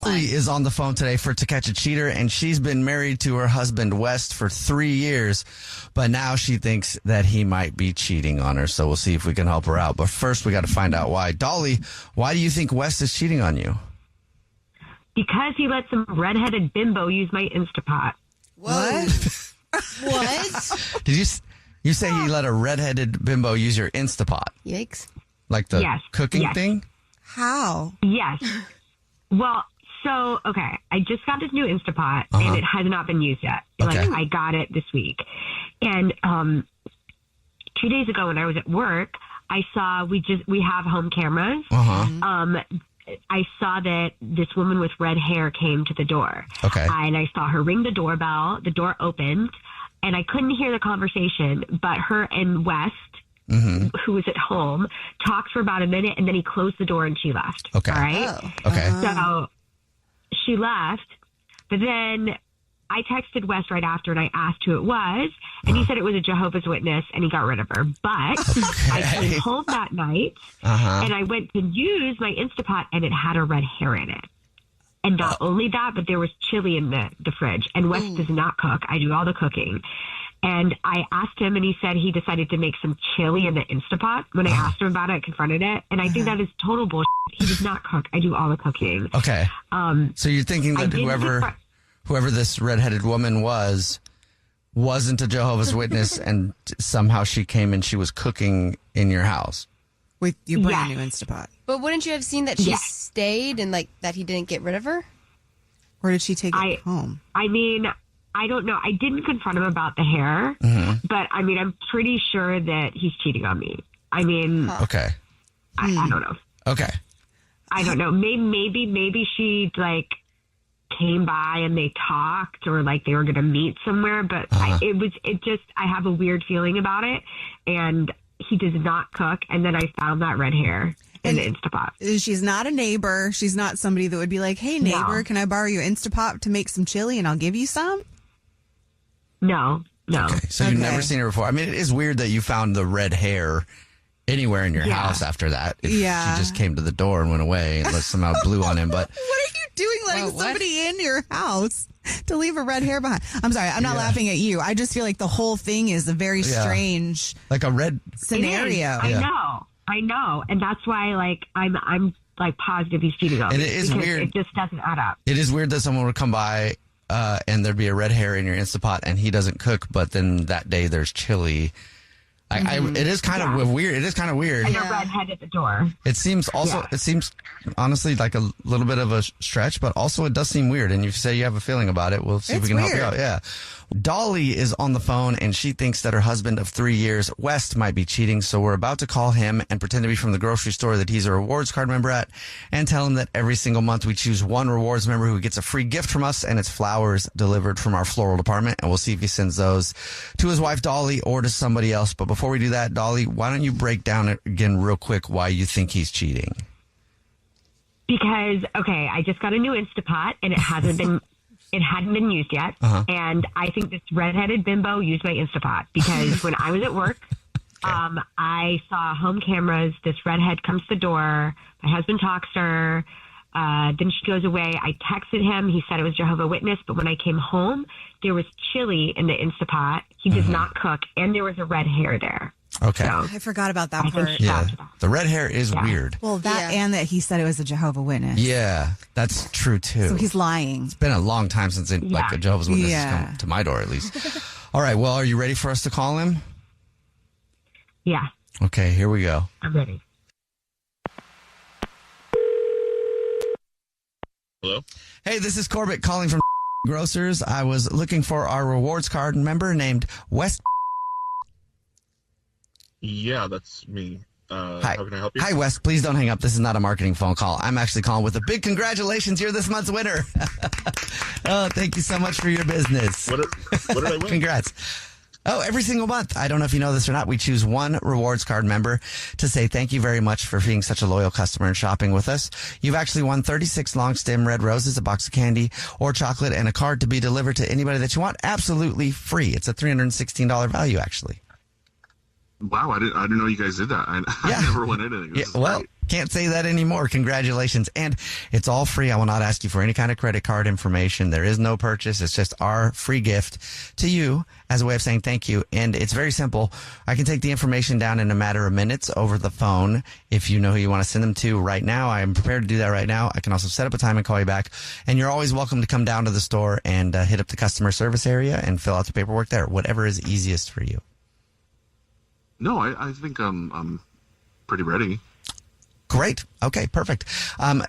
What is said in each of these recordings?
Dolly is on the phone today for To Catch a Cheater, and she's been married to her husband, West, for 3 years, but now she thinks that he might be cheating on her, so we'll see if we can help her out. But first, we got to find out why. Dolly, why do you think West is cheating on you? Because he let some redheaded bimbo use my Instapot. What? What? Did you say he let a redheaded bimbo use your Instapot? Yikes. Like the cooking thing? How? Yes. Well, so, okay, I just got this new Instapot, and it has not been used yet. Okay. Like, I got it this week. And 2 days ago when I was at work, I saw we have home cameras. I saw that this woman with red hair came to the door. Okay. And I saw her ring the doorbell. The door opened, and I couldn't hear the conversation, but her and West, who was at home, talked for about a minute, and then he closed the door and she left. Okay. All right? Oh. Okay. So she left, but then I texted West right after, and I asked who it was, and he said it was a Jehovah's Witness, and he got rid of her. But I came home that night, and I went to use my Instapot, and it had a red hair in it. And not only that, but there was chili in the fridge. And Wes does not cook. I do all the cooking. And I asked him, and he said he decided to make some chili in the Instapot. When I asked him about it, I confronted it. And I think that is total bullshit. He does not cook. I do all the cooking. Okay. So you're thinking that whoever this redheaded woman wasn't a Jehovah's Witness, and somehow she came and she was cooking in your house. With your brand new Instapot. But wouldn't you have seen that she stayed and like that he didn't get rid of her? Or did she take it home? I mean, I don't know. I didn't confront him about the hair, but I mean, I'm pretty sure that he's cheating on me. I mean, okay. I don't know. Okay. I don't know. Maybe she like came by and they talked, or like they were going to meet somewhere, but I have a weird feeling about it, and he does not cook, and then I found that red hair in the Instapot. She's not a neighbor. She's not somebody that would be like, hey, neighbor, can I borrow your Instapot to make some chili and I'll give you some? No. Okay. So you've never seen her before. I mean, it is weird that you found the red hair anywhere in your house after that. If she just came to the door and went away and somehow blew on him. But what are you doing letting somebody in your house to leave a red hair behind? I'm sorry, I'm not laughing at you. I just feel like the whole thing is a very strange, like a red scenario. I know. And that's why like I'm like positive he's cheating on me. And it is weird. It just doesn't add up. It is weird that someone would come by and there'd be a red hair in your Instapot and he doesn't cook, but then that day there's chili. It is kind of weird. It is kind of weird. And a redhead at the door. It seems honestly like a little bit of a stretch, but also it does seem weird. And you say you have a feeling about it. We'll see if we can help you out. Yeah. Dolly is on the phone and she thinks that her husband of 3 years, West, might be cheating. So we're about to call him and pretend to be from the grocery store that he's a rewards card member at, and tell him that every single month we choose one rewards member who gets a free gift from us, and it's flowers delivered from our floral department. And we'll see if he sends those to his wife, Dolly, or to somebody else. But before we do that, Dolly, why don't you break down it again real quick why you think he's cheating? Because, I just got a new Instapot and it hadn't been used yet. And I think this redheaded bimbo used my Instapot because when I was at work, I saw home cameras. This redhead comes to the door. My husband talks to her. Then she goes away. I texted him. He said it was Jehovah's Witness. But when I came home, there was chili in the Instapot. He does not cook. And there was a red hair there. Okay. So, I forgot about that part. Yeah. The red hair is weird. Well, and that he said it was a Jehovah's Witness. Yeah, that's true too. So he's lying. It's been a long time since a Jehovah's Witness has come to my door, at least. All right. Well, are you ready for us to call him? Yeah. Okay, here we go. I'm ready. Hello? Hey, this is Corbett calling from Grocers. I was looking for our rewards card member named West. Yeah, that's me. Hi. How can I help you? Hi, Wes. Please don't hang up. This is not a marketing phone call. I'm actually calling with a big congratulations. You're this month's winner. Oh, thank you so much for your business. What did I win? Congrats. Oh, every single month. I don't know if you know this or not. We choose one rewards card member to say thank you very much for being such a loyal customer and shopping with us. You've actually won 36 long stem red roses, a box of candy or chocolate, and a card to be delivered to anybody that you want absolutely free. It's a $316 value, actually. Wow, I didn't know you guys did that. I never won anything. Yeah, well, Can't say that anymore. Congratulations. And it's all free. I will not ask you for any kind of credit card information. There is no purchase. It's just our free gift to you as a way of saying thank you. And it's very simple. I can take the information down in a matter of minutes over the phone. If you know who you want to send them to right now, I am prepared to do that right now. I can also set up a time and call you back. And you're always welcome to come down to the store and hit up the customer service area and fill out the paperwork there. Whatever is easiest for you. No, I think I'm pretty ready. Great. Okay, perfect.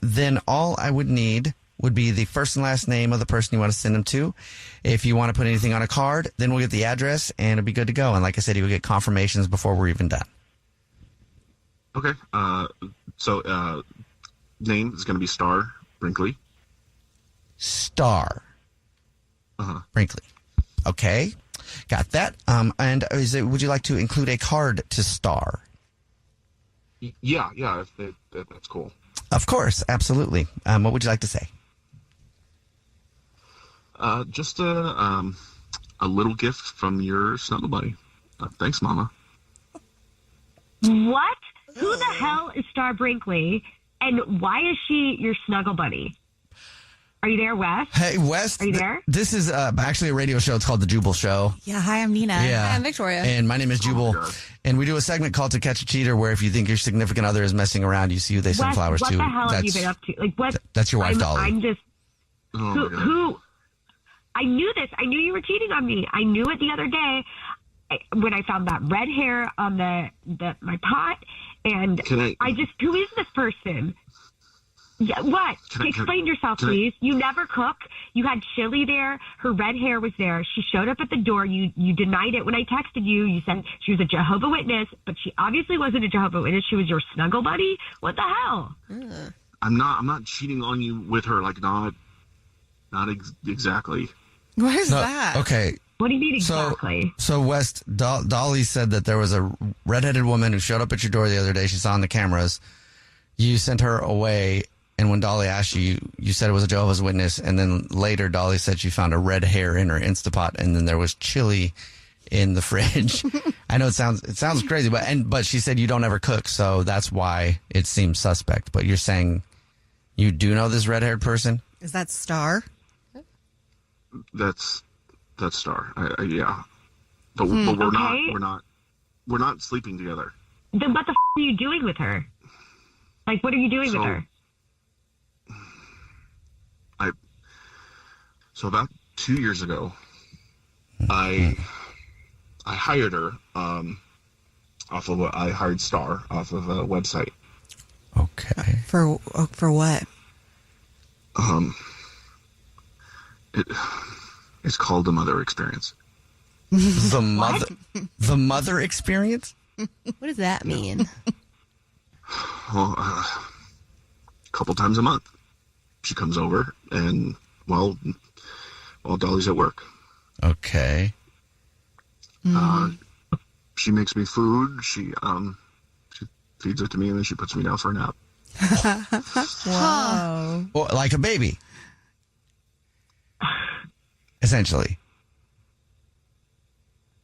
Then all I would need would be the first and last name of the person you want to send them to. If you want to put anything on a card, then we'll get the address and it'll be good to go. And like I said, you will get confirmations before we're even done. Okay. So name is going to be Star Brinkley. Star Brinkley. Okay. Got that. And would you like to include a card to Star? Yeah, that's cool. Of course, absolutely. What would you like to say? Just a little gift from your snuggle buddy. Thanks, Mama. What? Who the hell is Star Brinkley? And why is she your snuggle buddy? Are you there, Wes? Hey, Wes. Are you there? This is actually a radio show. It's called The Jubal Show. Yeah, hi, I'm Nina. Yeah. Hi, I'm Victoria. And my name is Jubal. And we do a segment called To Catch a Cheater, where if you think your significant other is messing around, you see who they send Wes, flowers what to. the hell have you been up to? Like, what? That's your wife, Dolly. I'm just... Oh, Who? I knew this. I knew you were cheating on me. I knew it the other day when I found that red hair on my pot. And I just... Who is this person? Yeah, what? Explain yourself, please. You never cook. You had chili there. Her red hair was there. She showed up at the door. You denied it when I texted you. You said she was a Jehovah's Witness, but she obviously wasn't a Jehovah's Witness. She was your snuggle buddy. What the hell? I'm not cheating on you with her. Like, not exactly. What is that? Okay. What do you mean exactly? So West, Dolly said that there was a redheaded woman who showed up at your door the other day. She saw on the cameras. You sent her away. And when Dolly asked you, you said it was a Jehovah's Witness. And then later, Dolly said she found a red hair in her Instapot, and then there was chili in the fridge. I know it sounds crazy, but she said you don't ever cook, so that's why it seems suspect. But you're saying you do know this red-haired person? Is that Star? That's Star. Yeah, but we're not sleeping together. Then what the are you doing with her? Like, what are you doing with her? So about 2 years ago, I hired her I hired Star off of a website. Okay. For what? It's called the Mother Experience. The mother experience? What does that mean? Well, a couple times a month, she comes over and while Dolly's at work. Okay. She makes me food. She feeds it to me, and then she puts me down for a nap. Wow. Well, like a baby. Essentially.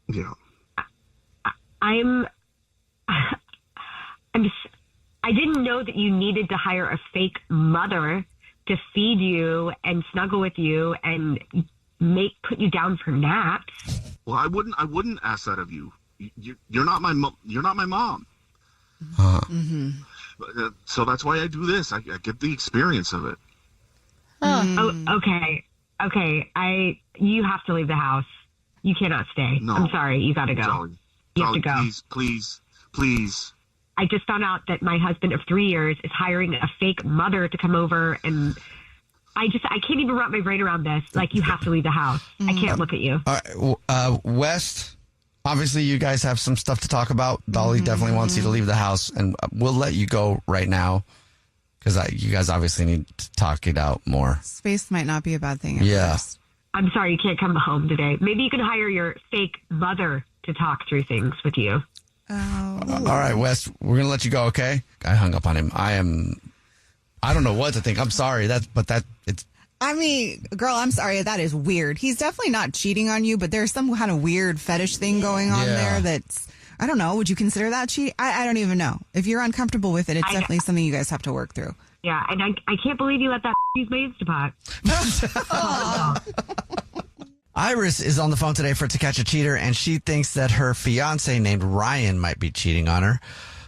Yeah. I didn't know that you needed to hire a fake mother to feed you and snuggle with you and put you down for naps. Well, I wouldn't ask that of you. You're not my mom. You're not my mom. Mm-hmm. So that's why I do this. I get the experience of it. Oh, okay. You have to leave the house. You cannot stay. No. I'm sorry. You got to go. Dolly, you have to go. Please. I just found out that my husband of 3 years is hiring a fake mother to come over, and I can't even wrap my brain around this. Like, you have to leave the house. I can't look at you. All right, West, obviously you guys have some stuff to talk about. Dolly definitely wants you to leave the house, and we'll let you go right now because you guys obviously need to talk it out more. Space might not be a bad thing at first. I'm sorry you can't come home today. Maybe you can hire your fake mother to talk through things with you. Oh. All right, Wes, we're going to let you go, okay? I hung up on him. I don't know what to think. I'm sorry. I mean, girl, I'm sorry. That is weird. He's definitely not cheating on you, but there's some kind of weird fetish thing going on there that's I don't know. Would you consider that cheating? I don't even know. If you're uncomfortable with it, it's definitely something you guys have to work through. Yeah, and I can't believe you let that use my Instapot. Iris is on the phone today for To Catch a Cheater, and she thinks that her fiance named Ryan might be cheating on her.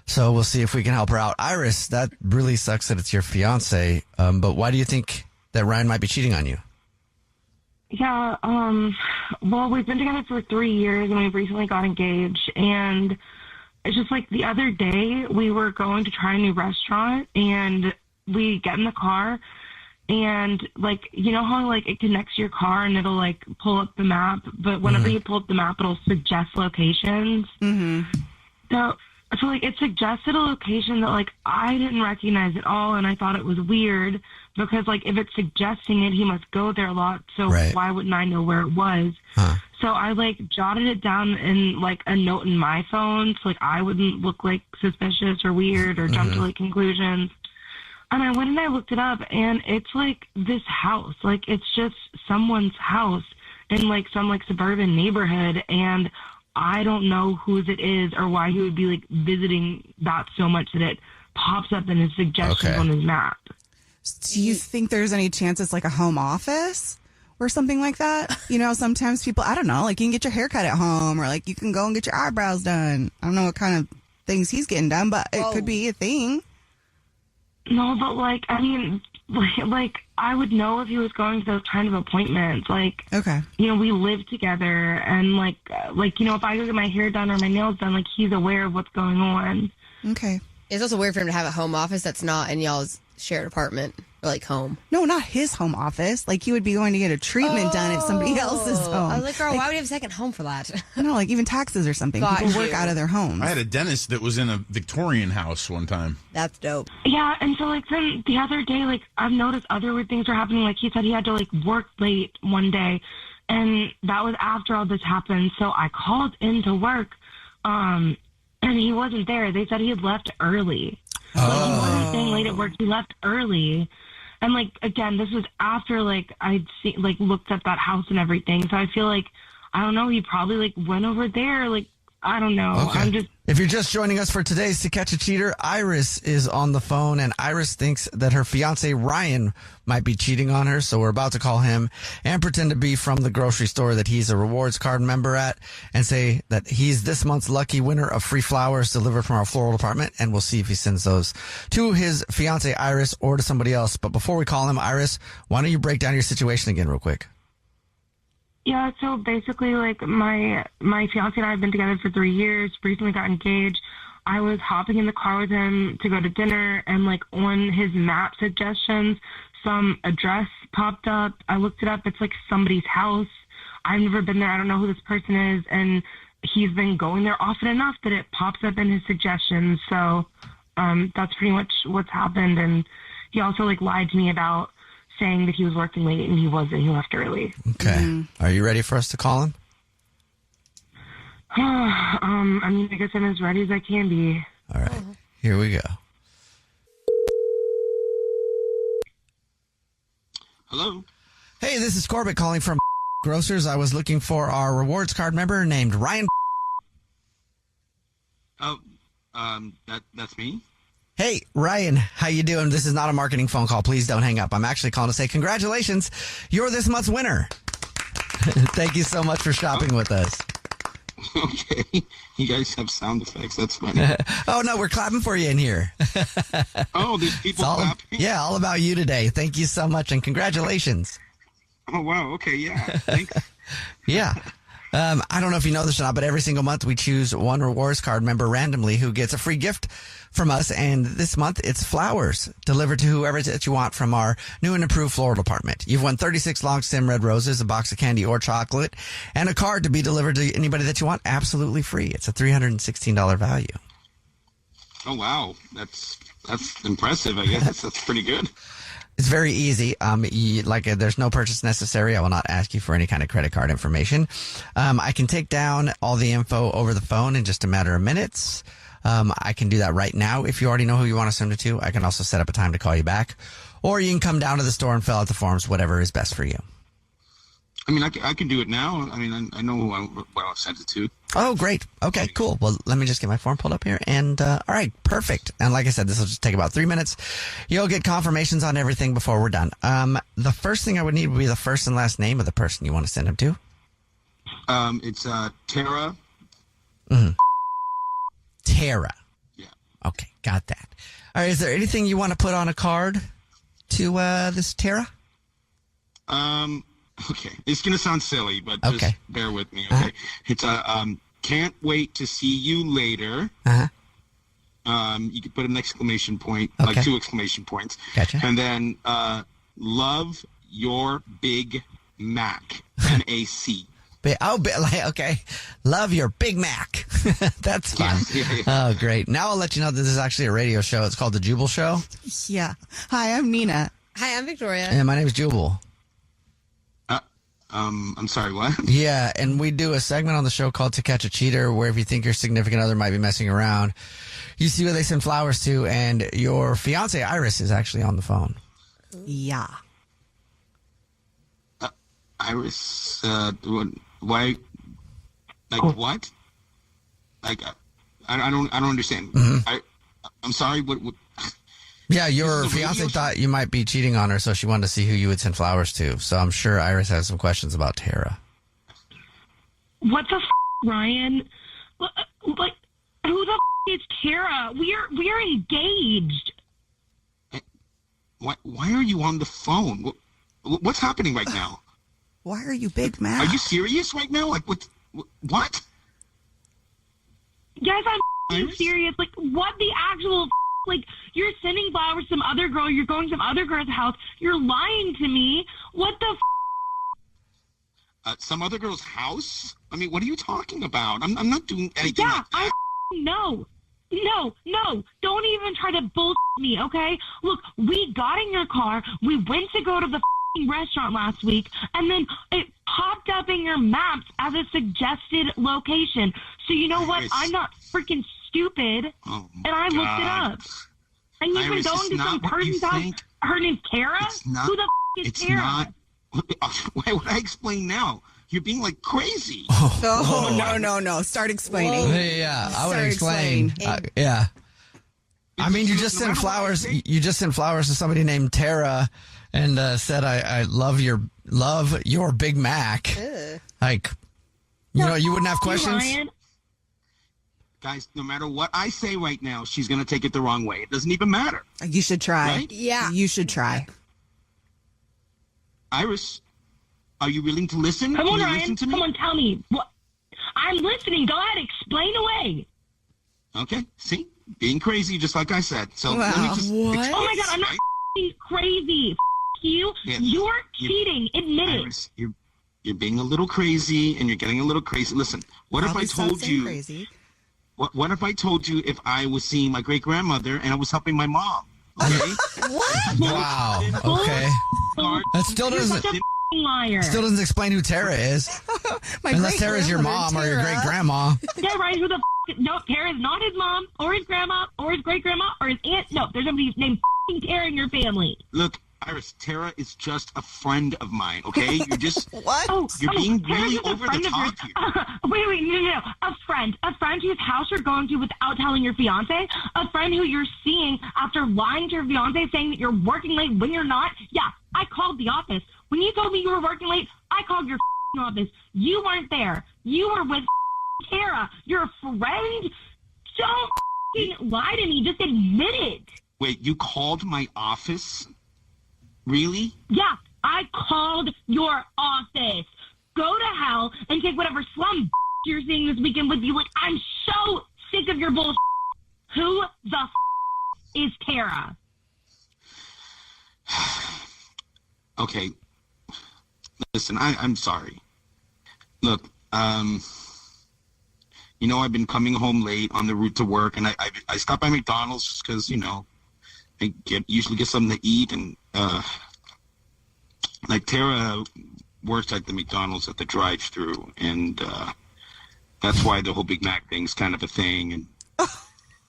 So we'll see if we can help her out. Iris, that really sucks that it's your fiance, but why do you think that Ryan might be cheating on you? Yeah, well, we've been together for 3 years, and we've recently got engaged, and it's just like the other day we were going to try a new restaurant, and we get in the car, and like, you know how like it connects your car and it'll like pull up the map, but whenever you pull up the map, it'll suggest locations. So like it suggested a location that like I didn't recognize at all, and I thought it was weird because like if it's suggesting it, he must go there a lot. So why wouldn't I know where it was? So I like jotted it down in like a note in my phone, so like I wouldn't look like suspicious or weird or jump to like conclusions. And I went and I looked it up, and it's like this house, like it's just someone's house in like some like suburban neighborhood, and I don't know whose it is or why he would be like visiting that so much that it pops up in his suggestions on his map. Do you think there's any chance it's like a home office or something like that? You know, sometimes people, I don't know, like you can get your hair cut at home, or like you can go and get your eyebrows done. I don't know what kind of things he's getting done, but it could be a thing. No, but like, I mean, like I would know if he was going to those kind of appointments. Like, you know, we live together, and like, you know, if I go get my hair done or my nails done, like he's aware of what's going on. Okay. It's also weird for him to have a home office that's not in y'all's shared apartment or like home. No, not his home office. Like he would be going to get a treatment done at somebody else's home. I was like, girl, why would you have a second home for that? No, like even taxes or something. People work out of their homes. I had a dentist that was in a Victorian house one time. That's dope. Yeah, and so like then the other day, like I've noticed other weird things are happening. Like he said he had to like work late one day, and that was after all this happened. So I called into work, and he wasn't there. They said he had left early. Like he wasn't staying late at work. He left early. And like, again, this was after like I'd looked at that house and everything. So I feel like, I don't know, he probably like went over there. Like, I don't know. Okay. If you're just joining us for today's To Catch a Cheater, Iris is on the phone, and Iris thinks that her fiance Ryan might be cheating on her. So we're about to call him and pretend to be from the grocery store that he's a rewards card member at, and say that he's this month's lucky winner of free flowers delivered from our floral department. And we'll see if he sends those to his fiance Iris or to somebody else. But before we call him, Iris, why don't you break down your situation again real quick? Yeah, so basically, like, my fiance and I have been together for 3 years, recently got engaged. I was hopping in the car with him to go to dinner, and, like, on his map suggestions, some address popped up. I looked it up. It's, like, somebody's house. I've never been there. I don't know who this person is, and he's been going there often enough that it pops up in his suggestions. So that's pretty much what's happened, and he also, like, lied to me about saying that he was working late, and he wasn't. He left early. Okay. Are you ready for us to call him? I mean, I guess I'm as ready as I can be. All right. Here we go. Hello. Hey, this is Corbett calling from Grocers. I was looking for our rewards card member named Ryan. Oh, that's me. Hey, Ryan, how you doing? This is not a marketing phone call. Please don't hang up. I'm actually calling to say congratulations. You're this month's winner. Thank you so much for shopping with us. Okay. You guys have sound effects. That's funny. Oh, no, we're clapping for you in here. Oh, there's people clapping? Yeah, all about you today. Thank you so much, and congratulations. Oh, wow. Okay, yeah. Thanks. Yeah. I don't know if you know this or not, but every single month we choose one rewards card member randomly who gets a free gift from us. And this month it's flowers delivered to whoever that you want from our new and improved floral department. You've won 36 long stem red roses, a box of candy or chocolate, and a card to be delivered to anybody that you want absolutely free. It's a $316 value. Oh, wow. That's impressive. I guess that's pretty good. It's very easy. There's no purchase necessary. I will not ask you for any kind of credit card information. I can take down all the info over the phone in just a matter of minutes. I can do that right now. If you already know who you want to send it to, I can also set up a time to call you back, or you can come down to the store and fill out the forms, whatever is best for you. I mean, I can do it now. I mean, I know what I'll send it to. Oh, great. Okay, cool. Well, let me just get my form pulled up here. And, all right, perfect. And like I said, this will just take about 3 minutes. You'll get confirmations on everything before we're done. The first thing I would need would be the first and last name of the person you want to send them to. It's Tara. Mm-hmm. Tara. Yeah. Okay, got that. All right, is there anything you want to put on a card to this Tara? Okay, it's gonna sound silly, but just bear with me. Okay, It's can't wait to see you later. You could put an exclamation point, like 2 exclamation points. Gotcha. And then love your Big Mac. MAC. Okay. Love your Big Mac. That's fun. Yeah. Oh, great. Now I'll let you know that this is actually a radio show. It's called The Jubal Show. Yeah. Hi, I'm Nina. Hi, I'm Victoria. And my name is Jubal. I'm sorry, what? Yeah, and we do a segment on the show called To Catch a Cheater, where if you think your significant other might be messing around, you see who they send flowers to, and your fiance Iris is actually on the phone. Yeah. Iris, why? Like what? Like I don't understand. Mm-hmm. I'm sorry. What? Yeah, your fiance thought you might be cheating on her, so she wanted to see who you would send flowers to. So I'm sure Iris has some questions about Tara. What the Ryan? Like, who the is Tara? We are engaged. Why are you on the phone? What's happening right now? Why are you Big Mac? Are you serious right now? Like what? Yes, I'm serious. Like, what the actual? Like, you're sending flowers to some other girl. You're going to some other girl's house. You're lying to me. What the some other girl's house? I mean, what are you talking about? I'm not doing anything like that. No. Don't even try to bullshit me, okay? Look, we got in your car. We went to go to the restaurant last week, and then it popped up in your maps as a suggested location. So you know what? I'm not freaking stupid, and I looked it up. And you've been going to some person's house. Her name's Tara? Who the is Tara? Why would I explain now? You're being like crazy. No. Start explaining. Yeah, I would explain. Yeah. I mean, you just sent flowers. You just sent flowers to somebody named Tara, and said, "I love your Big Mac." Like, you wouldn't have questions. Guys, no matter what I say right now, she's going to take it the wrong way. It doesn't even matter. You should try. Right? Yeah. You should try. Iris, are you willing to listen? Come on, Can you Ryan. listen to me? Come on, tell me. What? I'm listening. Go ahead. Explain away. Okay. See? Being crazy, just like I said. So Wow. let me just explain. Oh, my God. I'm not crazy. You. Yeah. You're cheating. Admit it. Iris, you're being a little crazy, and you're getting a little crazy. Listen, what if I told you... Crazy. What if I told you if I was seeing my great-grandmother and I was helping my mom? Okay? What? Wow. Okay. That still You're doesn't such a liar. explain who Tara is. Unless Tara's your mom or your great grandma. Yeah, right. Who the no? Tara's not his mom or his grandma or his great grandma or his aunt. No, there's somebody named Tara in your family. Look, Iris, Tara is just a friend of mine, okay? You're just... What? You're being Tara's really just a over the friend of top yours. here. Wait, no. A friend whose house you're going to without telling your fiance. A friend who you're seeing after lying to your fiance, saying that you're working late when you're not. Yeah, I called the office. When you told me you were working late, I called your office. You weren't there. You were with Tara. You're a friend. Don't lie to me. Just admit it. Wait, you called my office? Really? Yeah, I called your office. Go to hell and take whatever slum you're seeing this weekend with you. Like, I'm so sick of your bullshit. Who the is Tara? Okay. Listen, I'm sorry. Look, I've been coming home late on the route to work, and I stop by McDonald's just because, I usually get something to eat, and like Tara works at the McDonald's at the Drive-Thru, and that's why the whole Big Mac thing's kind of a thing. And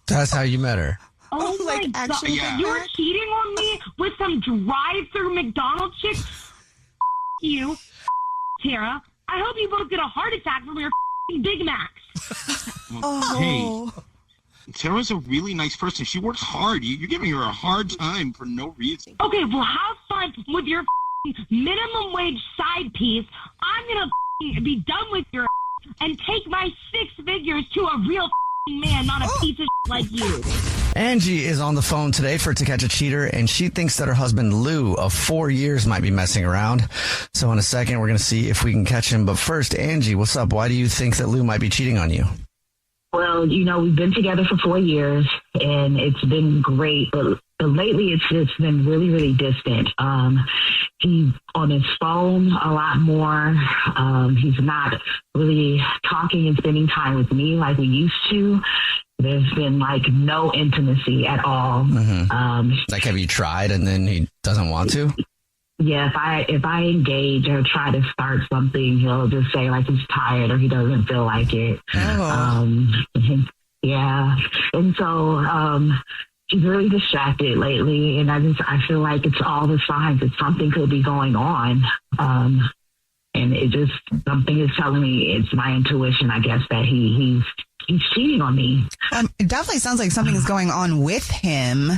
That's how you met her. Oh my God! Yeah. You're cheating on me with some Drive-Thru McDonald's chick. You, Tara. I hope you both get a heart attack from your Big Macs. Hey, Tara's a really nice person. She works hard. You're giving her a hard time for no reason. Okay, well, have fun with your minimum wage side piece. I'm going to be done with your and take my 6 figures to a real man, not a piece of like you. Angie is on the phone today for To Catch a Cheater, and she thinks that her husband Lou of 4 years might be messing around. So in a second, we're going to see if we can catch him. But first, Angie, what's up? Why do you think that Lou might be cheating on you? Well, we've been together for 4 years, and it's been great. But lately, it's been really, really distant. He's on his phone a lot more. He's not really talking and spending time with me like we used to. There's been no intimacy at all. Mm-hmm. Have you tried and then he doesn't want to? Yeah, if I engage or try to start something, he'll just say he's tired or he doesn't feel like it. Yeah, and so he's really distracted lately, and I feel like it's all the signs that something could be going on. And something is telling me, it's my intuition, I guess, that he's cheating on me. It definitely sounds like something is going on with him.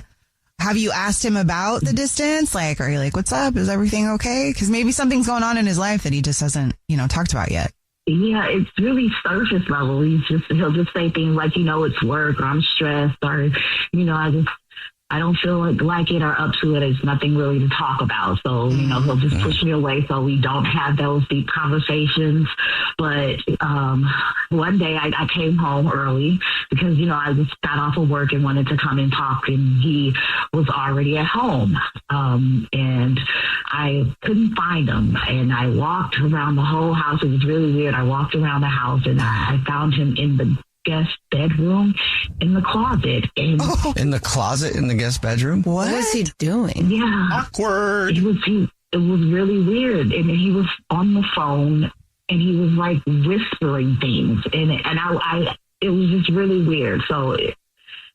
Have you asked him about the distance? Are you like, what's up? Is everything okay? Because maybe something's going on in his life that he just hasn't, talked about yet. Yeah, it's really surface level. He'll just say things like, it's work, or I'm stressed, or, I don't feel like it or up to it. It's nothing really to talk about. So, he'll just push me away so we don't have those deep conversations. But one day I came home early because, I just got off of work and wanted to come and talk, and he was already at home. And I couldn't find him. And I walked around the whole house. It was really weird. I walked around the house and I found him in the guest bedroom in the closet. And in the closet in the guest bedroom? What was he doing? Yeah. Awkward. It was really weird. And he was on the phone and he was whispering things. And it was just really weird. So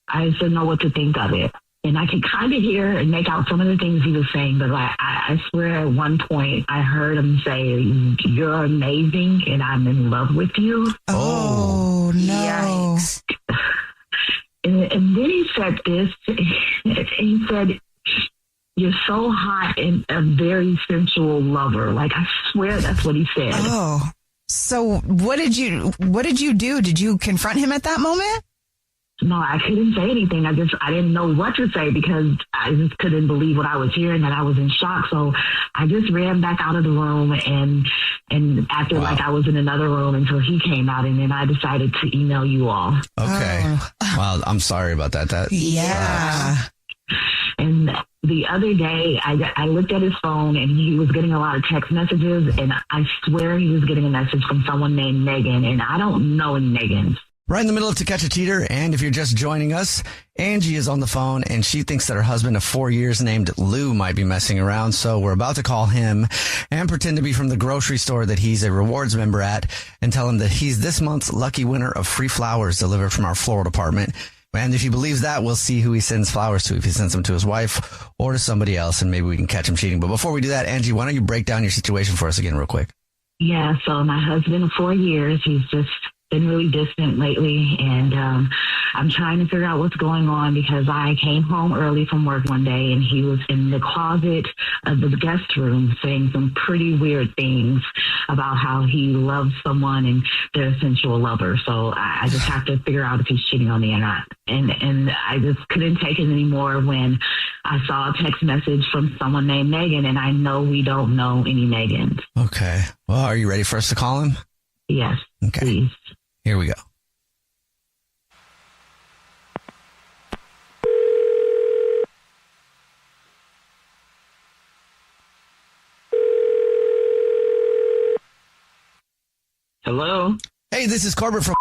I just didn't know what to think of it. And I could kind of hear and make out some of the things he was saying, but I swear at one point I heard him say, "You're amazing and I'm in love with you." Oh, no. Yikes. And then he said this, he said, "You're so hot and a very sensual lover." I swear that's what he said. Oh, so what did you do? Did you confront him at that moment? No, I couldn't say anything. I didn't know what to say because I just couldn't believe what I was hearing, and I was in shock. So I just ran back out of the room and acted like I was in another room until he came out, and then I decided to email you all. Okay. Oh. Well, I'm sorry about that. Yeah. And the other day, I looked at his phone, and he was getting a lot of text messages, and I swear he was getting a message from someone named Megan, and I don't know any Megans. Right in the middle of To Catch a Cheater, and if you're just joining us, Angie is on the phone, and she thinks that her husband of 4 years named Lou might be messing around, so we're about to call him and pretend to be from the grocery store that he's a rewards member at and tell him that he's this month's lucky winner of free flowers delivered from our floral department. And if he believes that, we'll see who he sends flowers to, if he sends them to his wife or to somebody else, and maybe we can catch him cheating. But before we do that, Angie, why don't you break down your situation for us again real quick? Yeah, so my husband of 4 years, he's just been really distant lately, and I'm trying to figure out what's going on because I came home early from work one day and he was in the closet of the guest room saying some pretty weird things about how he loves someone and they're a sensual lover. So I just have to figure out if he's cheating on me or not. And I just couldn't take it anymore when I saw a text message from someone named Megan, and I know we don't know any Megans. Okay. Well, are you ready for us to call him? Yes, okay. Please. Here we go. Hello? Hey, this is Corbett from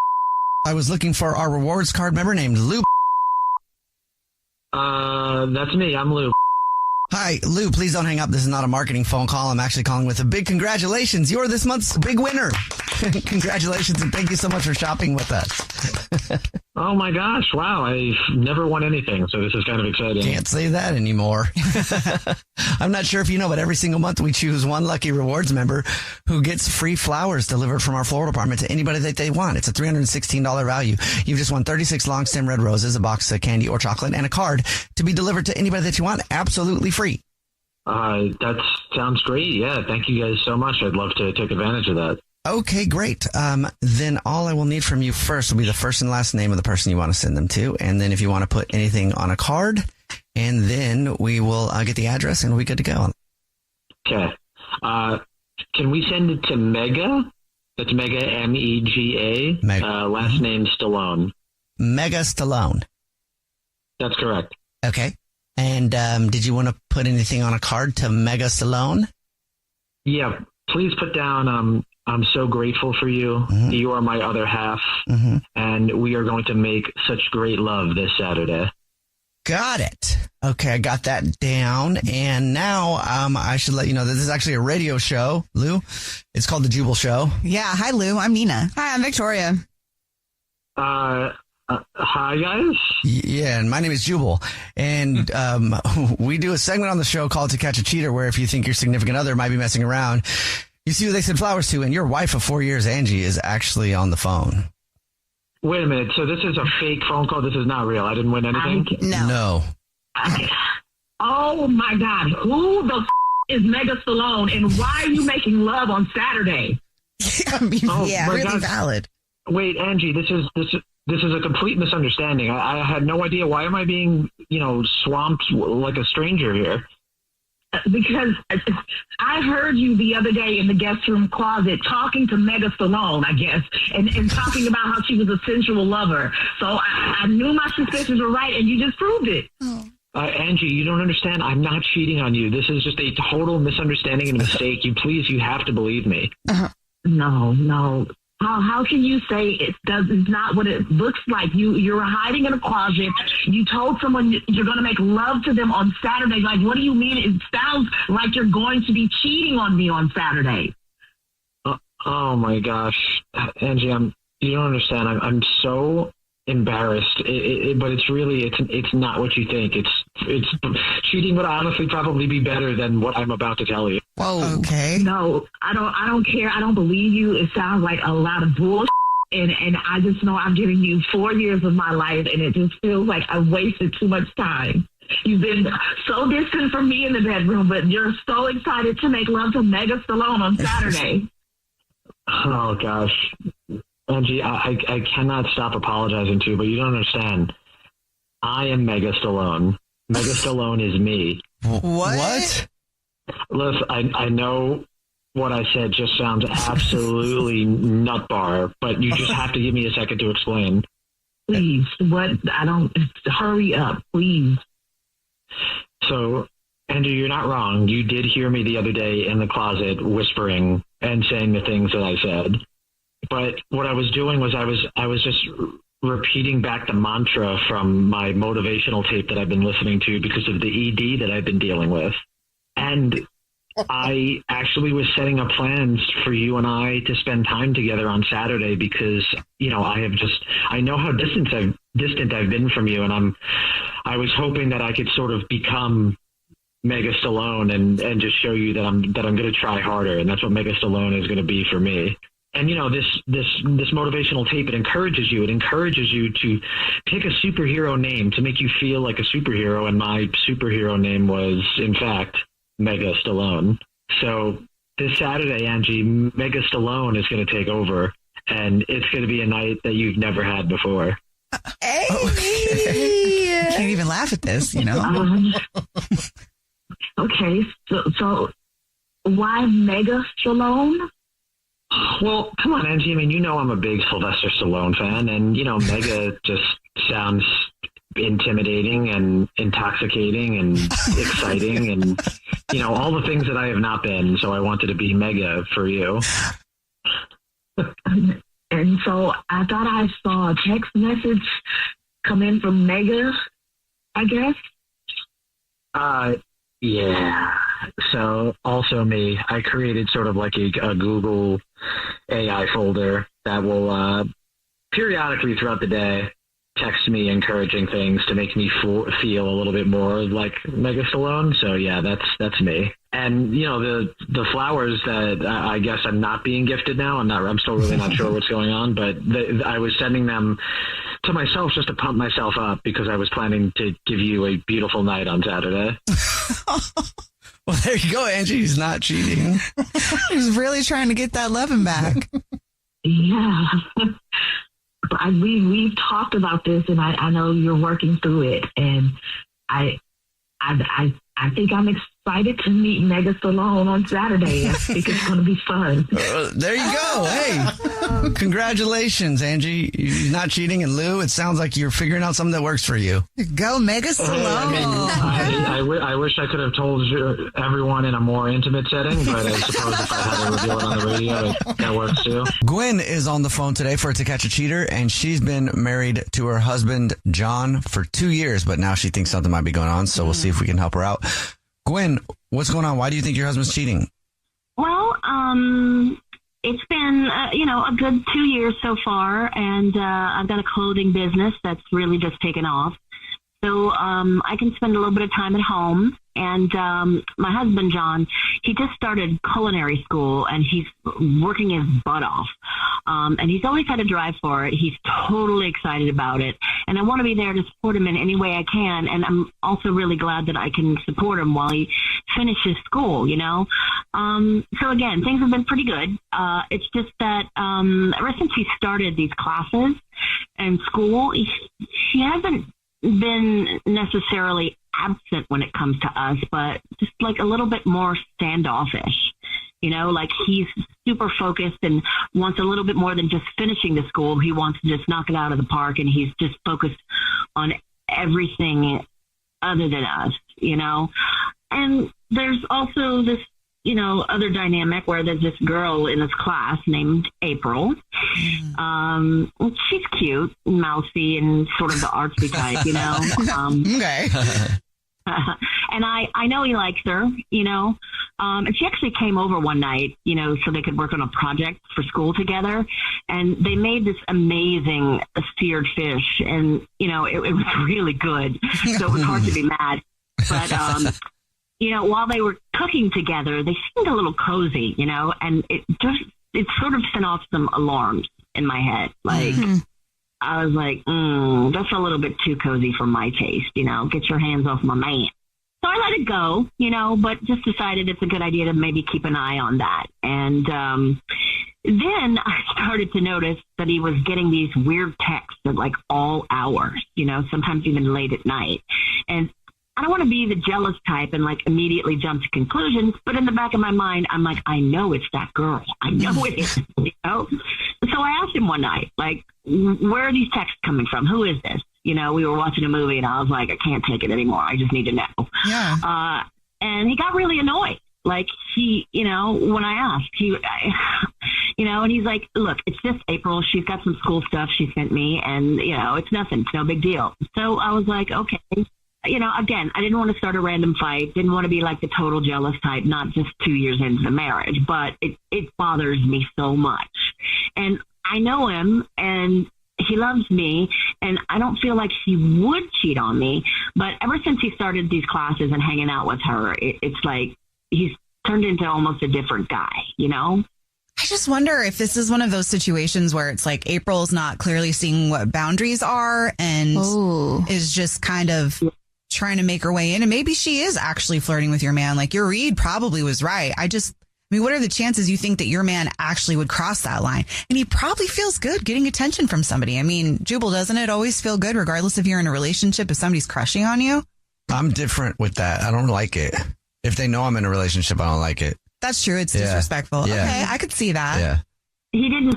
I was looking for our rewards card member named Lou. That's me. I'm Lou. Hi, Lou, please don't hang up. This is not a marketing phone call. I'm actually calling with a big congratulations. You're this month's big winner. Congratulations, and thank you so much for shopping with us. Oh my gosh. Wow. I've never won anything. So this is kind of exciting. Can't say that anymore. I'm not sure if you know, but every single month we choose one lucky rewards member who gets free flowers delivered from our floral department to anybody that they want. It's a $316 value. You've just won 36 long stem red roses, a box of candy or chocolate, and a card to be delivered to anybody that you want. Absolutely free. That sounds great. Yeah. Thank you guys so much. I'd love to take advantage of that. Okay, great. Then all I will need from you first will be the first and last name of the person you want to send them to. And then if you want to put anything on a card, and then we will get the address and we'll be good to go. Okay. Can we send it to Mega? That's Mega, M-E-G-A. Last name Stallone. Mega Stallone. That's correct. Okay. And did you want to put anything on a card to Mega Stallone? Yeah. Please put down, I'm so grateful for you. Mm-hmm. You are my other half. Mm-hmm. And we are going to make such great love this Saturday. Got it. Okay, I got that down. And now I should let you know that this is actually a radio show, Lou. It's called The Jubal Show. Yeah. Hi, Lou. I'm Nina. Hi, I'm Victoria. Hi, guys. Yeah, and my name is Jubal. And we do a segment on the show called To Catch a Cheater, where if you think your significant other might be messing around, you see who they send flowers to, and your wife of 4 years, Angie, is actually on the phone. Wait a minute. So this is a fake phone call? This is not real? I didn't win anything? No. Oh, my God. Who the is Mega Stallone, and why are you making love on Saturday? I mean, really valid. Wait, Angie, this is a complete misunderstanding. I had no idea. Why am I being, swamped like a stranger here? Because I heard you the other day in the guest room closet talking to Mega Stallone, I guess, and talking about how she was a sensual lover. So I knew my suspicions were right, and you just proved it. Oh. Angie, you don't understand. I'm not cheating on you. This is just a total misunderstanding and mistake. You have to believe me. Uh-huh. No. How can you say it's not what it looks like? You're hiding in a closet. You told someone you're going to make love to them on Saturday. Like, what do you mean? It sounds like you're going to be cheating on me on Saturday. Oh my gosh, Angie, you don't understand. I'm so embarrassed. But it's not what you think. It's cheating would honestly probably be better than what I'm about to tell you. Whoa. Okay. No, I don't care. I don't believe you. It sounds like a lot of bullshit. And I just know I'm giving you 4 years of my life, and it just feels like I wasted too much time. You've been so distant from me in the bedroom, but you're so excited to make love to Mega Stallone on Saturday. Oh gosh. Angie, I cannot stop apologizing to you, but you don't understand. I am Mega Stallone. Mega Stallone is me. What? Listen, I know what I said just sounds absolutely nutbar, but you just have to give me a second to explain. Please, hurry up, please. So, Andrew, you're not wrong. You did hear me the other day in the closet whispering and saying the things that I said. But what I was doing was I was just repeating back the mantra from my motivational tape that I've been listening to because of the ED that I've been dealing with. And I actually was setting up plans for you and I to spend time together on Saturday because, I know how distant I've been from you. And I was hoping that I could sort of become Mega Stallone and just show you that I'm going to try harder. And that's what Mega Stallone is going to be for me. And, this motivational tape, it encourages you to pick a superhero name to make you feel like a superhero. And my superhero name was, in fact, Mega Stallone. So this Saturday, Angie, Mega Stallone is going to take over, and it's going to be a night that you've never had before. Hey! Okay. Can't even laugh at this, Okay, so why Mega Stallone? Well, come on, Angie. I mean, I'm a big Sylvester Stallone fan, and, Mega just sounds intimidating and intoxicating and exciting and, all the things that I have not been. So I wanted to be Mega for you. And so I thought I saw a text message come in from Mega, I guess. Yeah. So also me, I created sort of like a Google AI folder that will periodically throughout the day text me encouraging things to make me feel a little bit more like Mega Stallone. So yeah, that's me. And the flowers that I guess I'm not being gifted now. I'm still really not sure what's going on, but I was sending them to myself just to pump myself up because I was planning to give you a beautiful night on Saturday. Well, there you go, Angie. He's not cheating. He's really trying to get that loving back. Yeah. But we've talked about this, and I know you're working through it, and I think I'm excited to meet Mega Stallone on Saturday. I think it's going to be fun. There you go. Hey, congratulations, Angie. You're not cheating. And Lou, it sounds like you're figuring out something that works for you. Go Mega Stallone. I wish I could have told everyone in a more intimate setting, but I suppose if I had to reveal it on the radio, that works too. Gwen is on the phone today for To Catch a Cheater, and she's been married to her husband, John, for 2 years, but now she thinks something might be going on, so we'll see if we can help her out. Gwen, what's going on? Why do you think your husband's cheating? Well, it's been, a good 2 years so far, and I've got a clothing business that's really just taken off. So I can spend a little bit of time at home. And my husband, John, he just started culinary school, and he's working his butt off. And he's always had a drive for it. He's totally excited about it. And I want to be there to support him in any way I can. And I'm also really glad that I can support him while he finishes school, So, again, things have been pretty good. It's just that ever since he started these classes in school, he hasn't been necessarily absent when it comes to us, but just like a little bit more standoffish, like he's super focused and wants a little bit more than just finishing the school. He wants to just knock it out of the park, and he's just focused on everything other than us, and there's also this, other dynamic where there's this girl in this class named April. She's cute, mousy, and sort of the artsy type, Okay. And I know he likes her, and she actually came over one night, so they could work on a project for school together. And they made this amazing seared fish, and, it was really good. So it was hard to be mad. But, while they were cooking together, they seemed a little cozy, and it sort of sent off some alarms in my head. Like, I was like, that's a little bit too cozy for my taste, get your hands off my man. So I let it go, but just decided it's a good idea to maybe keep an eye on that. And then I started to notice that he was getting these weird texts at like all hours, sometimes even late at night. And I don't want to be the jealous type and like immediately jump to conclusions, but in the back of my mind, I'm like, I know it's that girl. I know it is, So I asked him one night, like, where are these texts coming from? Who is this? We were watching a movie, and I was like, I can't take it anymore. I just need to know. Yeah. And he got really annoyed. Like he, when I asked, and he's like, look, it's just April. She's got some school stuff she sent me, and, it's nothing. It's no big deal. So I was like, okay. Again, I didn't want to start a random fight. Didn't want to be like the total jealous type, not just 2 years into the marriage, but it bothers me so much. And I know him, and he loves me, and I don't feel like he would cheat on me. But ever since he started these classes and hanging out with her, it's like he's turned into almost a different guy, I just wonder if this is one of those situations where it's like April's not clearly seeing what boundaries are and is just kind of trying to make her way in. And maybe she is actually flirting with your man. Like your read probably was right. What are the chances you think that your man actually would cross that line? And he probably feels good getting attention from somebody. Jubal, doesn't it always feel good regardless if you're in a relationship, if somebody's crushing on you? I'm different with that. I don't like it. If they know I'm in a relationship, I don't like it. That's true. It's disrespectful. Yeah. Okay, I could see that. Yeah. He didn't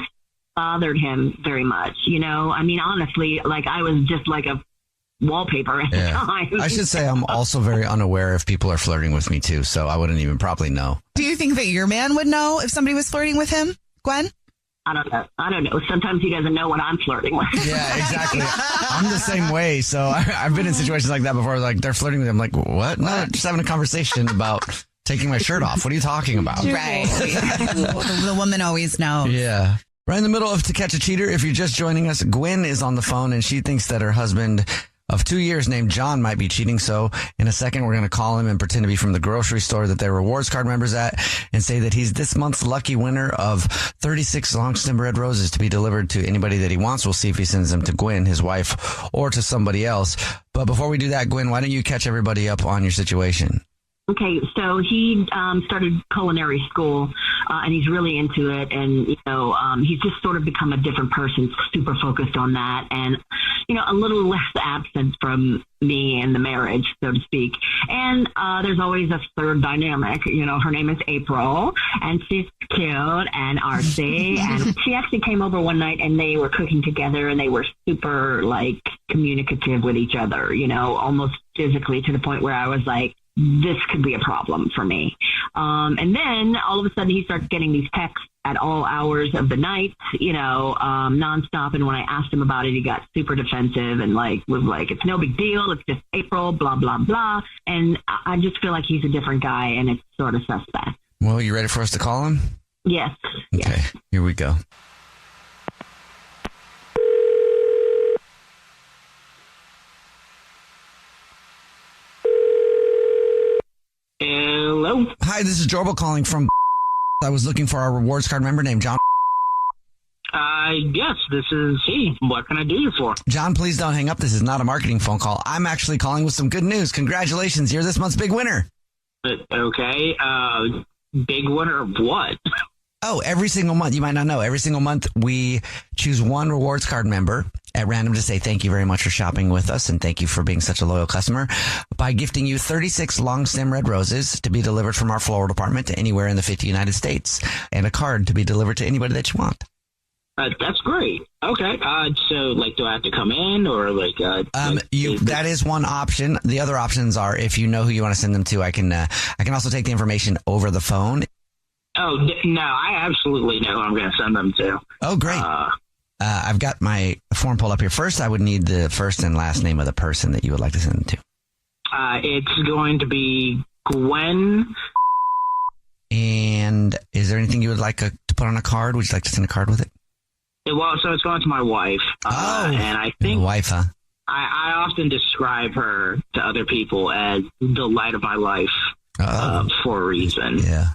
bothered him very much, honestly, like I was just like a wallpaper at the time. I should say I'm also very unaware if people are flirting with me too, so I wouldn't even probably know. Do you think that your man would know if somebody was flirting with him, Gwen? I don't know. Sometimes he doesn't know what I'm flirting with. Yeah, exactly. I'm the same way. So I've been in situations like that before. Like they're flirting with him. Like, what? No, just having a conversation about taking my shirt off. What are you talking about? Right. The woman always knows. Yeah. Right in the middle of To Catch a Cheater, if you're just joining us, Gwen is on the phone and she thinks that her husband of 2 years named John might be cheating. So in a second, we're going to call him and pretend to be from the grocery store that they're rewards card members at and say that he's this month's lucky winner of 36 long stem red roses to be delivered to anybody that he wants. We'll see if he sends them to Gwen, his wife, or to somebody else. But before we do that, Gwen, why don't you catch everybody up on your situation? Okay, so he started culinary school, and he's really into it. And, he's just sort of become a different person, super focused on that. And, a little less absent from me and the marriage, so to speak. And there's always a third dynamic. Her name is April, and she's cute and artsy. And she actually came over one night, and they were cooking together, and they were super, communicative with each other, almost physically, to the point where I was like, this could be a problem for me. And then all of a sudden he starts getting these texts at all hours of the night, nonstop. And when I asked him about it, he got super defensive and was like, it's no big deal. It's just April, blah, blah, blah. And I just feel like he's a different guy and it's sort of suspect. Well, you ready for us to call him? Yes. Okay, yes. Here we go. Hello. Hi, this is Jubal calling from. I was looking for our rewards card member named John. Yes, this is he. What can I do you for? John, please don't hang up. This is not a marketing phone call. I'm actually calling with some good news. Congratulations. You're this month's big winner. Okay. Big winner of what? Oh, every single month. You might not know. Every single month we choose one rewards card member at random to say thank you very much for shopping with us and thank you for being such a loyal customer by gifting you 36 long stem red roses to be delivered from our floral department to anywhere in the 50 United States and a card to be delivered to anybody that you want. That's great. Okay. So do I have to come in or that is one option. The other options are if you know who you want to send them to, I can also take the information over the phone. Oh, no, I absolutely know who I'm going to send them to. Oh, great. I've got my form pulled up here. First, I would need the first and last name of the person that you would like to send them to. It's going to be Gwen. And is there anything you would like to put on a card? Would you like to send a card with it? Well, so it's going to my wife. And I think wife, huh? I often describe her to other people as the light of my life. For a reason. Yeah.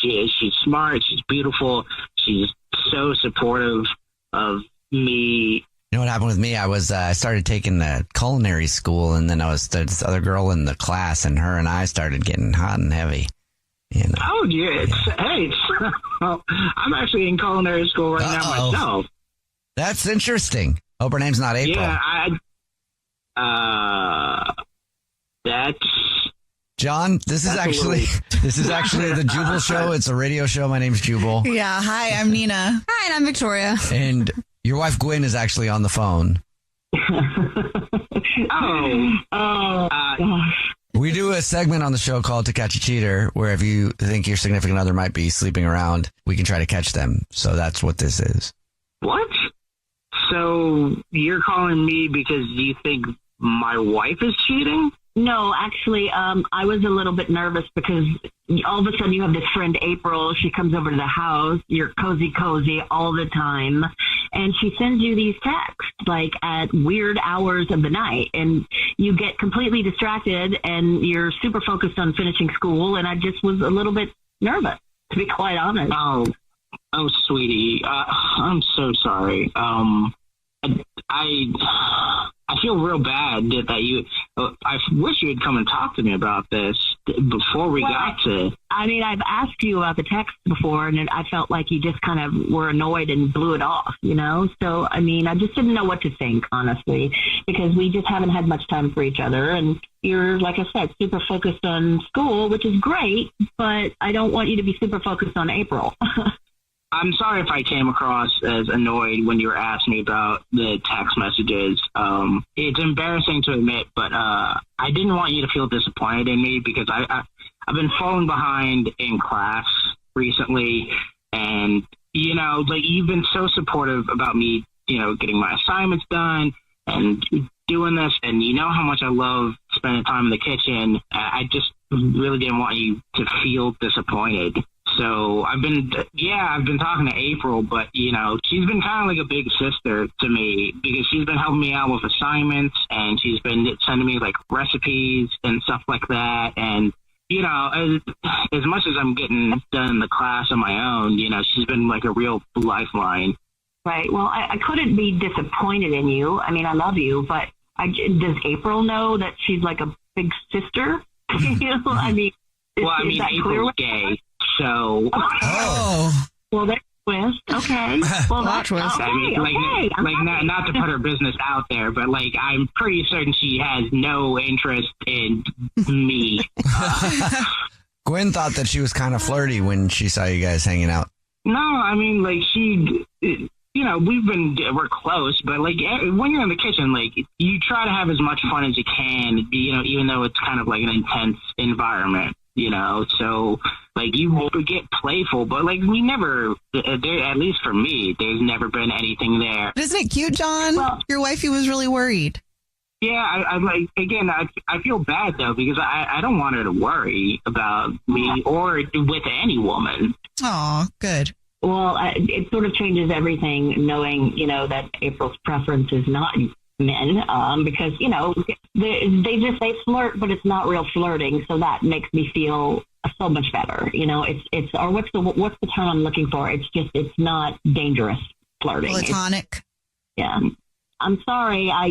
She's smart, she's beautiful, she's so supportive of me. You know what happened with me? I started taking the culinary school and then there's this other girl in the class and her and I started getting hot and heavy. Oh, yeah. I'm actually in culinary school right now myself. That's interesting. Hope her name's not April. Yeah, that's... John, this is actually the Jubal Show. It's a radio show. My name's Jubal. Yeah. Hi, I'm Nina. Hi, and I'm Victoria. And your wife Gwen is actually on the phone. Gosh. We do a segment on the show called To Catch a Cheater, where if you think your significant other might be sleeping around, we can try to catch them. So that's what this is. What? So you're calling me because you think my wife is cheating? No, actually, I was a little bit nervous because all of a sudden you have this friend, April. She comes over to the house. You're cozy all the time. And she sends you these texts, at weird hours of the night. And you get completely distracted and you're super focused on finishing school. And I just was a little bit nervous, to be quite honest. Oh, sweetie. I'm so sorry. I feel real bad that you. I wish you had come and talked to me about this before we got to. I mean, I've asked you about the text before, and I felt like you just kind of were annoyed and blew it off, So, I mean, I just didn't know what to think, honestly, because we just haven't had much time for each other. And you're, like I said, super focused on school, which is great, but I don't want you to be super focused on April. I'm sorry if I came across as annoyed when you were asking me about the text messages. It's embarrassing to admit, but I didn't want you to feel disappointed in me because I've been falling behind in class recently, and you've been so supportive about me, getting my assignments done and doing this, and you know how much I love spending time in the kitchen. I just really didn't want you to feel disappointed. So I've been talking to April, but you know, she's been kind of like a big sister to me because she's been helping me out with assignments and she's been sending me like recipes and stuff like that. And you know, as much as I'm getting done the class on my own, you know, she's been like a real lifeline. Right. Well, I couldn't be disappointed in you. I mean, I love you, but does April know that she's like a big sister? You know, I mean, is that April's gay, so. Oh. Well, there's a twist. Okay. Well, that's twist. Okay, I mean, not to put her business out there, but like, I'm pretty certain she has no interest in me. Gwen thought that she was kind of flirty when she saw you guys hanging out. No, I mean, like you know, we're close, but like when you're in the kitchen, like you try to have as much fun as you can, you know, even though it's kind of like an intense environment, you know, so like you get playful, but like we never, at least for me, there's never been anything there. Isn't it cute, John? Well, your wifey was really worried. Yeah, I like, again, I feel bad though, because I don't want her to worry about me or with any woman. Aw, good. Well, it sort of changes everything knowing, you know, that April's preference is not men, because, you know, they flirt, but it's not real flirting. So that makes me feel so much better. You know, it's or what's the term I'm looking for? It's not dangerous flirting. Platonic. Yeah. I'm sorry. I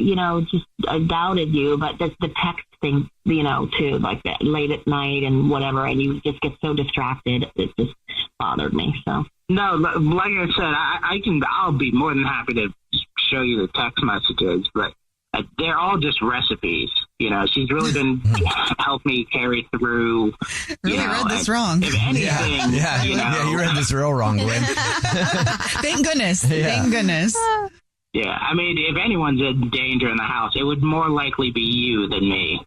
doubted you, but the text thing, you know, too, like that late at night and whatever, and you just get so distracted. It just bothered me. So. No, like I said, I'll be more than happy to show you the text messages, but they're all just recipes. You know, she's really been helping me carry through. Really read this wrong. If anything, you read this real wrong, Gwen. Thank goodness. Yeah. Thank goodness. Yeah, I mean, if anyone's in danger in the house, it would more likely be you than me.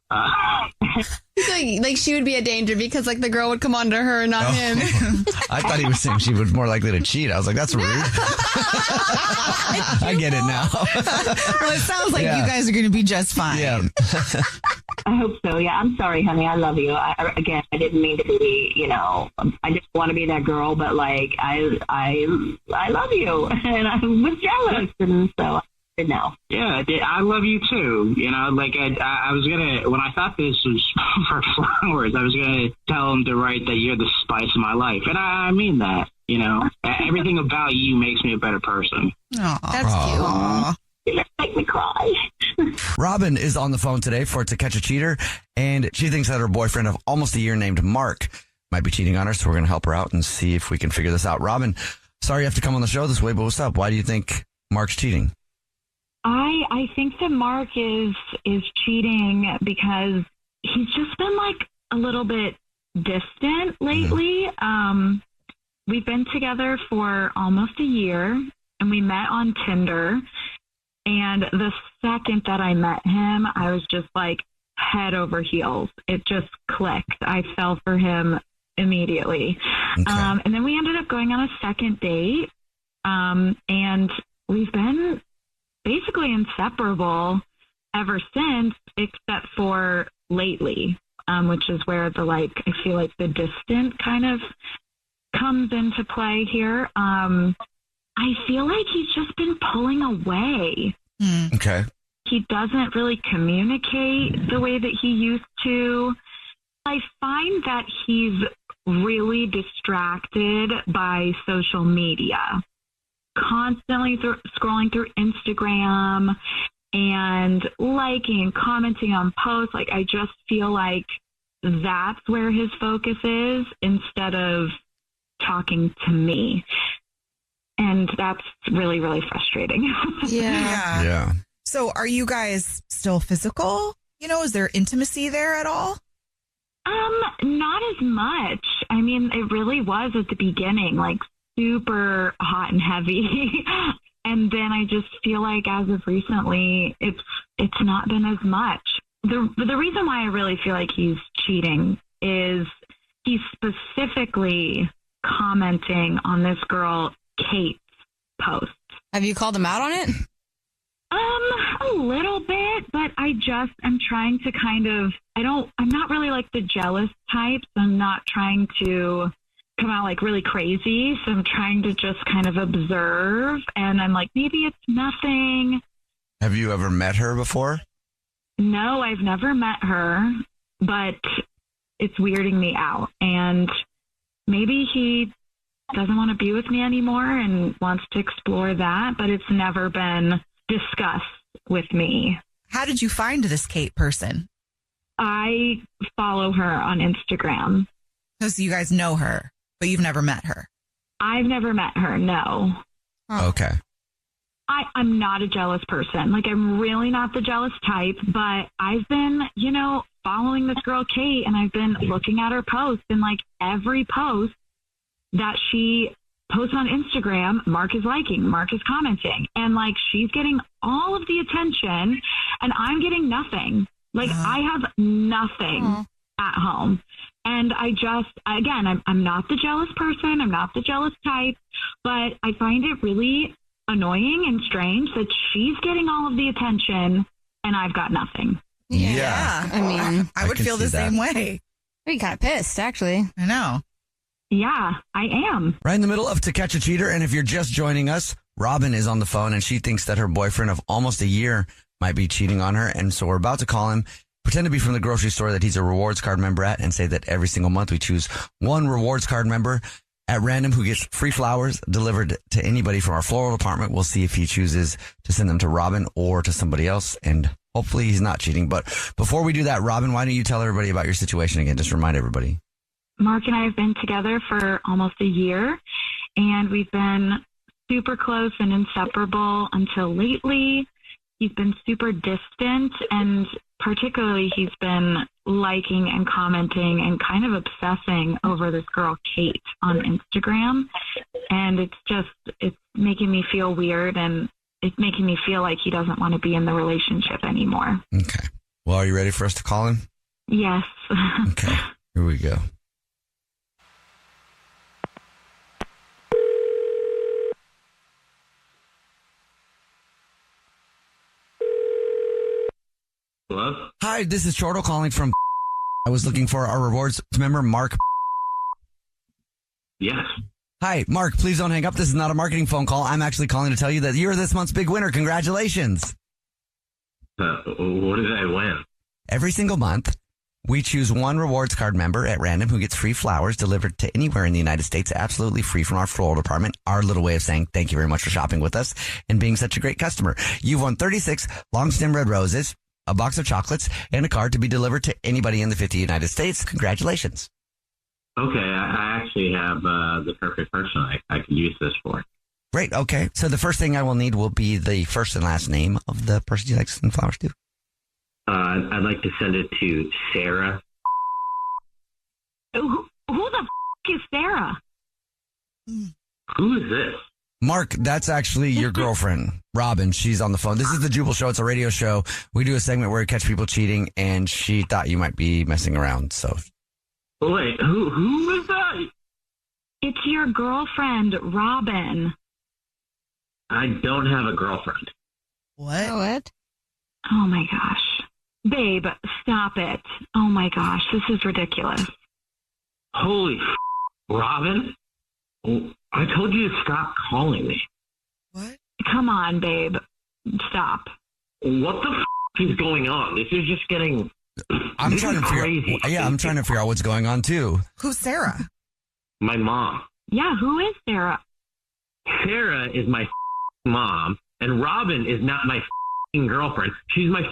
Like she would be a danger because like the girl would come on to her, not him. I thought he was saying she was more likely to cheat. I was like, that's rude. I get it now. Well, it sounds like you guys are going to be just fine. Yeah. I hope so. Yeah, I'm sorry, honey. I love you. I didn't mean to be, you know, I just want to be that girl, but like, I love you, and I was jealous, and so I did know. Yeah, I love you too. You know, like I was gonna, when I thought this was for flowers, I was gonna tell him to write that you're the spice of my life, and I mean that. You know, everything about you makes me a better person. Aww. That's cute. Aww. Make me cry. Robin is on the phone today for To Catch a Cheater, and she thinks that her boyfriend of almost a year named Mark might be cheating on her, so we're going to help her out and see if we can figure this out. Robin, sorry you have to come on the show this way, but what's up? Why do you think Mark's cheating? I think that Mark is cheating because he's just been like a little bit distant lately. We've been together for almost a year, and we met on Tinder. And the second that I met him, I was just like head over heels. It just clicked. I fell for him immediately. Okay. And then we ended up going on a second date. And we've been basically inseparable ever since, except for lately, which is where I feel like the distant kind of comes into play here. I feel like he's just been pulling away. Okay. He doesn't really communicate the way that he used to. I find that he's really distracted by social media, constantly scrolling through Instagram and liking and commenting on posts. Like, I just feel like that's where his focus is instead of talking to me. And that's really, really frustrating. Yeah. So are you guys still physical? You know, is there intimacy there at all? Not as much. I mean, it really was at the beginning, like super hot and heavy. And then I just feel like as of recently, it's not been as much. The reason why I really feel like he's cheating is he's specifically commenting on this girl Kate's post. Have you called him out on it? A little bit, but I'm trying to kind of, I'm not really like the jealous type, so I'm not trying to come out like really crazy. So I'm trying to just kind of observe, and I'm like, maybe it's nothing. Have you ever met her before? No, I've never met her, but it's weirding me out. And maybe he doesn't want to be with me anymore and wants to explore that, but it's never been discussed with me. How did you find this Kate person? I follow her on Instagram. So you guys know her, but you've never met her? I've never met her, no. Okay. I'm not a jealous person. Like, I'm really not the jealous type, but I've been, following this girl, Kate, and I've been looking at her posts, and like every post that she posts on Instagram, Mark is liking, Mark is commenting, and like she's getting all of the attention and I'm getting nothing. Like I have nothing at home. And I just, again, I'm not the jealous person. I'm not the jealous type, but I find it really annoying and strange that she's getting all of the attention and I've got nothing. Yeah. I mean, I would feel the same way. I'd be kind of pissed, actually. I know. Yeah, I am. Right in the middle of To Catch a Cheater. And if you're just joining us, Robin is on the phone and she thinks that her boyfriend of almost a year might be cheating on her. And so we're about to call him, pretend to be from the grocery store that he's a rewards card member at, and say that every single month we choose one rewards card member at random who gets free flowers delivered to anybody from our floral department. We'll see if he chooses to send them to Robin or to somebody else. And hopefully he's not cheating. But before we do that, Robin, why don't you tell everybody about your situation again? Just remind everybody. Mark and I have been together for almost a year, and we've been super close and inseparable until lately. He's been super distant, and particularly he's been liking and commenting and kind of obsessing over this girl, Kate, on Instagram. And it's making me feel weird, and it's making me feel like he doesn't want to be in the relationship anymore. Okay. Well, are you ready for us to call him? Yes. Okay. Here we go. Hello? Hi, this is Chortle calling from. I was looking for our rewards member, Mark. Yes. Hi, Mark, please don't hang up. This is not a marketing phone call. I'm actually calling to tell you that you're this month's big winner. Congratulations. What did I win? Every single month, we choose one rewards card member at random who gets free flowers delivered to anywhere in the United States, absolutely free from our floral department. Our little way of saying thank you very much for shopping with us and being such a great customer. You've won 36 long stem red roses, a box of chocolates, and a card to be delivered to anybody in the 50 United States. Congratulations. Okay, I actually have the perfect person I could use this for. Great, okay. So the first thing I will need will be the first and last name of the person you'd like to send flowers to. I'd like to send it to Sarah. Who the is Sarah? Who is this? Mark, that's actually your girlfriend, Robin. She's on the phone. This is the Jubal Show. It's a radio show. We do a segment where we catch people cheating, and she thought you might be messing around. So, wait, who is that? It's your girlfriend, Robin. I don't have a girlfriend. What? Oh my gosh. Babe, stop it. Oh my gosh, this is ridiculous. Holy Robin? I told you to stop calling me. What? Come on, babe. Stop. What the is going on? This is just getting I'm trying to figure out what's going on too. Who's Sarah? My mom. Yeah, who is Sarah? Sarah is my mom, and Robin is not my girlfriend. She's my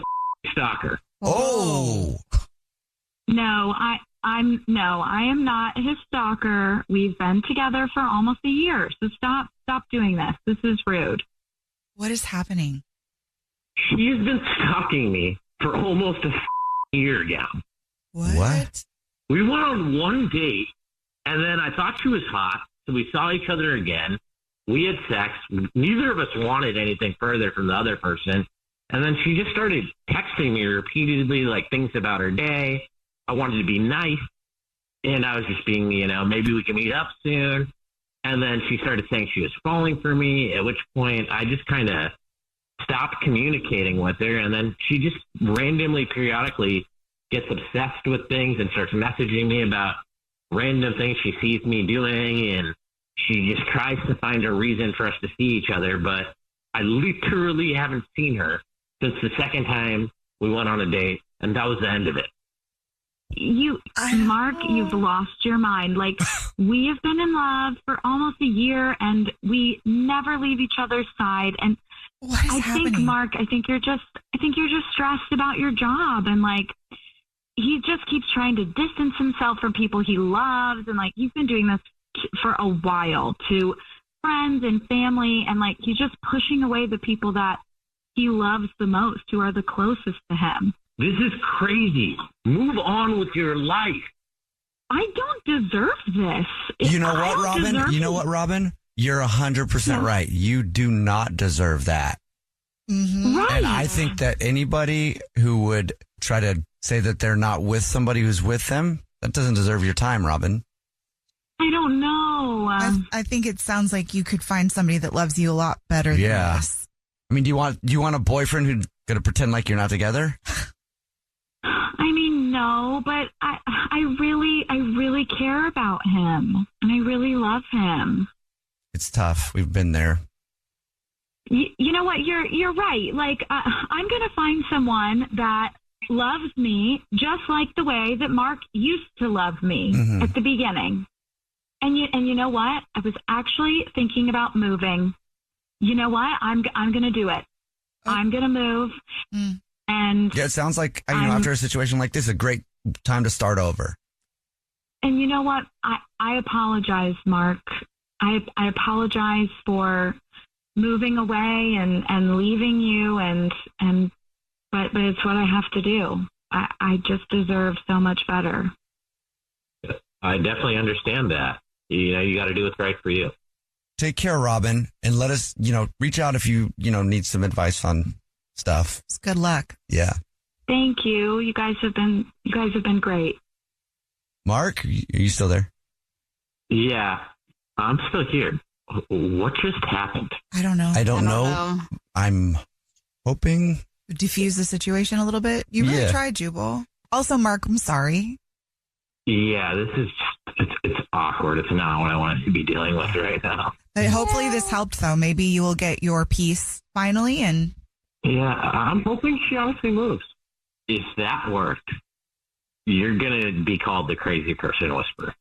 stalker. Oh. No, I am not his stalker. We've been together for almost a year. So stop doing this. This is rude. What is happening? She's been stalking me for almost a year now. What? We went on one date, and then I thought she was hot, so we saw each other again. We had sex. Neither of us wanted anything further from the other person. And then she just started texting me repeatedly, like things about her day. I wanted to be nice. And I was just being, maybe we can meet up soon. And then she started saying she was falling for me, at which point I just kind of stopped communicating with her. And then she just randomly, periodically gets obsessed with things and starts messaging me about random things she sees me doing, and she just tries to find a reason for us to see each other. But I literally haven't seen her since the second time we went on a date, and that was the end of it. Mark, you've lost your mind. Like, we have been in love for almost a year, and we never leave each other's side. And I think, Mark, I think you're just stressed about your job, and like, he just keeps trying to distance himself from people he loves, and like, he's been doing this for a while to friends and family, and like, he's just pushing away the people that he loves the most, who are the closest to him. This is crazy. Move on with your life. I don't deserve this. You know what, Robin? You're 100% right. You do not deserve that. Mm-hmm. Right. And I think that anybody who would try to say that they're not with somebody who's with them, that doesn't deserve your time, Robin. I don't know. I think it sounds like you could find somebody that loves you a lot better than this. I mean, do you want a boyfriend who's going to pretend like you're not together? I mean, no, but I really care about him, and I really love him. It's tough. We've been there. You know what? You're right. Like, I'm going to find someone that loves me just like the way that Mark used to love me at the beginning. And you know what? I was actually thinking about moving. You know what? I'm going to do it. I'm going to move. And yeah, it sounds like, after a situation like this, a great time to start over. And you know what? I apologize, Mark. I apologize for moving away and leaving you, but it's what I have to do. I just deserve so much better. I definitely understand that. You got to do what's right for you. Take care, Robin, and let us, reach out if you, need some advice on stuff. It's good luck. Yeah. Thank you. You guys have been great. Mark, are you still there? Yeah, I'm still here. What just happened? I don't know. I don't know. I'm hoping diffuse the situation a little bit. You really tried, Jubal. Also, Mark, I'm sorry. Yeah, this is it's awkward. It's not what I want to be dealing with right now. But hopefully this helped, though. Maybe you will get your peace finally. And yeah, I'm hoping she honestly moves. If that worked, you're going to be called the crazy person whisperer.